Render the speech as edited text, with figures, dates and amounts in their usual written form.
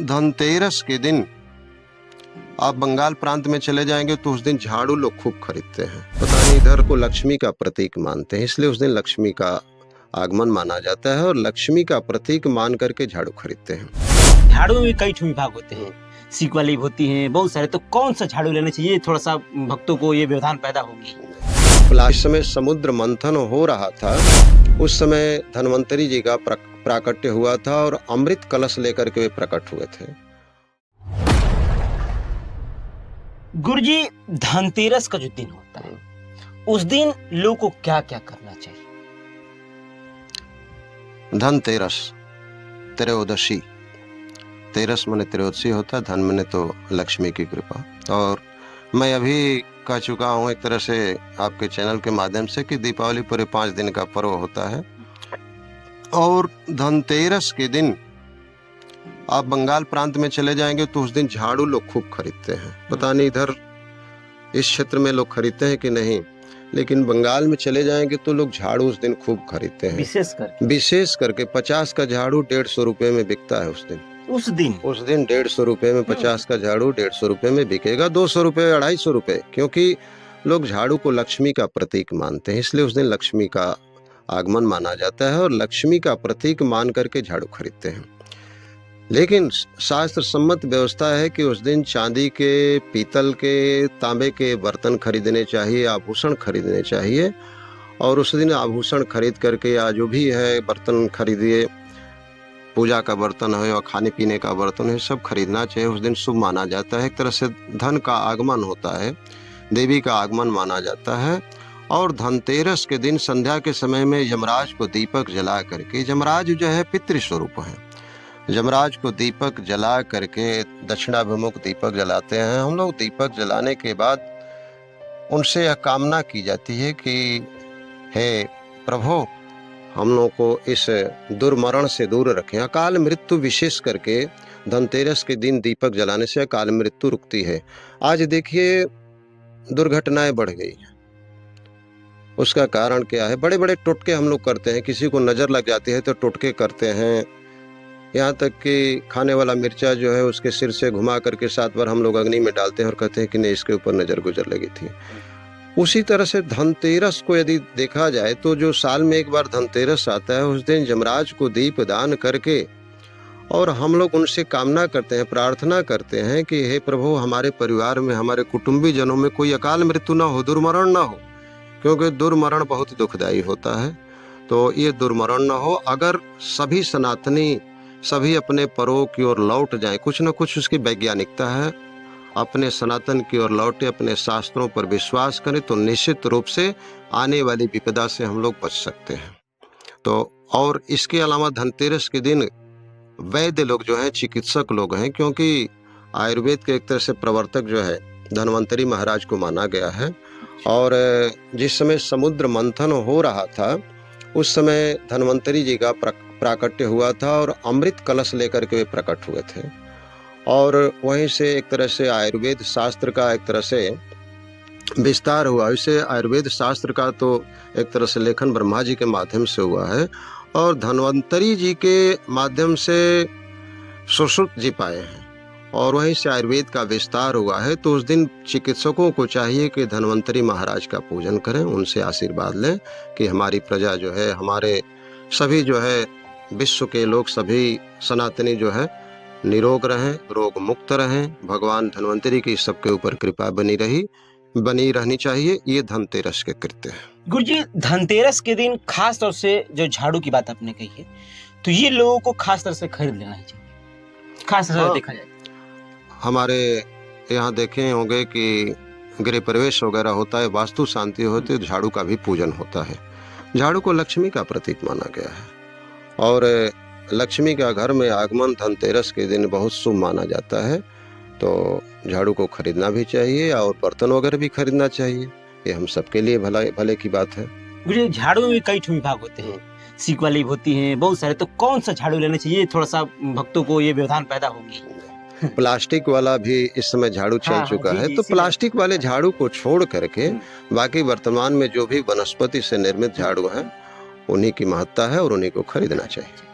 धनतेरस के दिन आप बंगाल प्रांत में चले जाएंगे तो उस दिन झाड़ू लोग खूब खरीदते हैं। पता नहीं, इधर को लक्ष्मी का प्रतीक मानते हैं, इसलिए उस दिन लक्ष्मी का आगमन माना जाता है और लक्ष्मी का प्रतीक मान करके झाड़ू खरीदते हैं। झाड़ू में कई विभाग होते हैं, सीक वाली होती हैं, बहुत सारे। तो कौन सा झाड़ू लेना चाहिए? थोड़ा सा भक्तों को ये व्यवधान पैदा होगी। इस समय समुद्र मंथन हो रहा था, उस समय धन्वंतरी जी का प्राकट्य हुआ था और अमृत कलश लेकर के वे प्रकट हुए थे। गुरुजी, धनतेरस का जो दिन होता है उस दिन लोगों को क्या क्या करना चाहिए? धनतेरस, त्रयोदशी, तेरस माने त्रयोदशी होता है, धन माने तो लक्ष्मी की कृपा। और मैं अभी कह चुका हूँ एक तरह से आपके चैनल के माध्यम से कि दीपावली पूरे 5 दिन का पर्व होता है और धनतेरस के दिन आप बंगाल प्रांत में चले जाएंगे तो उस दिन झाड़ू लोग खूब खरीदते हैं। पता नहीं इधर इस क्षेत्र में लोग खरीदते हैं कि नहीं, लेकिन बंगाल में चले जाएंगे तो लोग झाड़ू उस दिन खूब खरीदते हैं। विशेष करके 50 का झाड़ू 150 रुपए में बिकता है उस दिन 150 रुपए में 50 का झाड़ू 150 रुपए में बिकेगा। 200 रुपए, 250 रुपए, क्योंकि लोग झाड़ू को लक्ष्मी का प्रतीक मानते हैं, इसलिए उस दिन लक्ष्मी का आगमन माना जाता है और लक्ष्मी का प्रतीक मान करके झाड़ू खरीदते हैं। लेकिन शास्त्र सम्मत व्यवस्था है कि उस दिन चांदी के, पीतल के, तांबे के बर्तन खरीदने चाहिए, आभूषण खरीदने चाहिए। और उस दिन आभूषण खरीद करके या जो भी है बर्तन खरीदिए, पूजा का बर्तन हो या खाने पीने का बर्तन है, सब खरीदना चाहिए। उस दिन शुभ माना जाता है, एक तरह से धन का आगमन होता है, देवी का आगमन माना जाता है। और धनतेरस के दिन संध्या के समय में यमराज को दीपक जला करके, यमराज जो है पितृस्वरूप है, यमराज को दीपक जला करके दक्षिणाभिमुख दीपक जलाते हैं। हम लोग दीपक जलाने के बाद उनसे यह कामना की जाती है कि हे प्रभु, हम लोग को इस दुर्मरण से दूर रखें। अकाल मृत्यु, विशेष करके धनतेरस के दिन दीपक जलाने से अकाल मृत्यु रुकती है। आज देखिए दुर्घटनाएं बढ़ गई हैं, उसका कारण क्या है? बड़े बड़े टोटके हम लोग करते हैं, किसी को नजर लग जाती है तो टोटके करते हैं, यहाँ तक कि खाने वाला मिर्चा जो है उसके सिर से घुमा करके 7 बार हम लोग अग्नि में डालते हैं और कहते हैं कि नहीं, इसके ऊपर नजर गुजर लगी थी। उसी तरह से धनतेरस को यदि देखा जाए तो जो साल में एक बार धनतेरस आता है, उस दिन यमराज को दीप दान करके और हम लोग उनसे कामना करते हैं, प्रार्थना करते हैं कि हे प्रभु, हमारे परिवार में, हमारे कुटुंबी जनों में कोई अकाल मृत्यु ना हो, दुर्मरण ना हो, क्योंकि दुर्मरण बहुत दुखदायी होता है। तो ये दुर्मरण ना हो। अगर सभी सनातनी, सभी अपने परों की ओर लौट जाएं, कुछ न कुछ उसकी वैज्ञानिकता है, अपने सनातन की ओर लौटे, अपने शास्त्रों पर विश्वास करें, तो निश्चित रूप से आने वाली विपदा से हम लोग बच सकते हैं। तो और इसके अलावा धनतेरस के दिन वैद्य लोग जो हैं, चिकित्सक लोग हैं, क्योंकि आयुर्वेद के एक तरह से प्रवर्तक जो है धन्वंतरी महाराज को माना गया है। और जिस समय समुद्र मंथन हो रहा था उस समय धन्वंतरी जी का प्राकट्य हुआ था और अमृत कलश लेकर के वे प्रकट हुए थे। और वहीं से एक तरह से आयुर्वेद शास्त्र का एक तरह से विस्तार हुआ। इसे आयुर्वेद शास्त्र का तो एक तरह से लेखन ब्रह्मा जी के माध्यम से हुआ है और धन्वंतरी जी के माध्यम से सुश्रुत जी पाए हैं और वहीं से आयुर्वेद का विस्तार हुआ है। तो उस दिन चिकित्सकों को चाहिए कि धन्वंतरी महाराज का पूजन करें, उनसे आशीर्वाद लें कि हमारी प्रजा जो है, हमारे सभी जो है विश्व के लोग, सभी सनातनी जो है निरोग रहें, रोग मुक्त रहें। भगवान धन्वंतरी की सबके ऊपर कृपा बनी रहनी चाहिए। ये धनतेरस के कृत्य है। गुरुजी, धनतेरस के दिन खास तौर से जो झाड़ू की बात आपने कही है, तो ये लोगों को खास तरह से खरीद लेना चाहिए, खास तरह से देखा जाए। हमारे यहाँ देखे होंगे कि गृह प्रवेश वगैरह होता है, वास्तु शांति होती है, झाड़ू का भी पूजन होता है। झाड़ू को लक्ष्मी का प्रतीक माना गया है और लक्ष्मी का घर में आगमन धनतेरस के दिन बहुत शुभ माना जाता है। तो झाड़ू को खरीदना भी चाहिए और बर्तन वगैरह भी खरीदना चाहिए, ये हम सबके लिए भले की बात है। मुझे झाड़ू में कई विभाग होते हैं, सीक वाली होती हैं, बहुत सारे। तो कौन सा झाड़ू लेना चाहिए? थोड़ा सा भक्तों को ये व्यवधान पैदा होगी। प्लास्टिक वाला भी इस समय झाड़ू चल चुका है, तो प्लास्टिक वाले झाड़ू को छोड़ करके बाकी वर्तमान में जो भी वनस्पति से निर्मित झाड़ू हैं, उन्हीं की महत्ता है और उन्हीं को खरीदना चाहिए।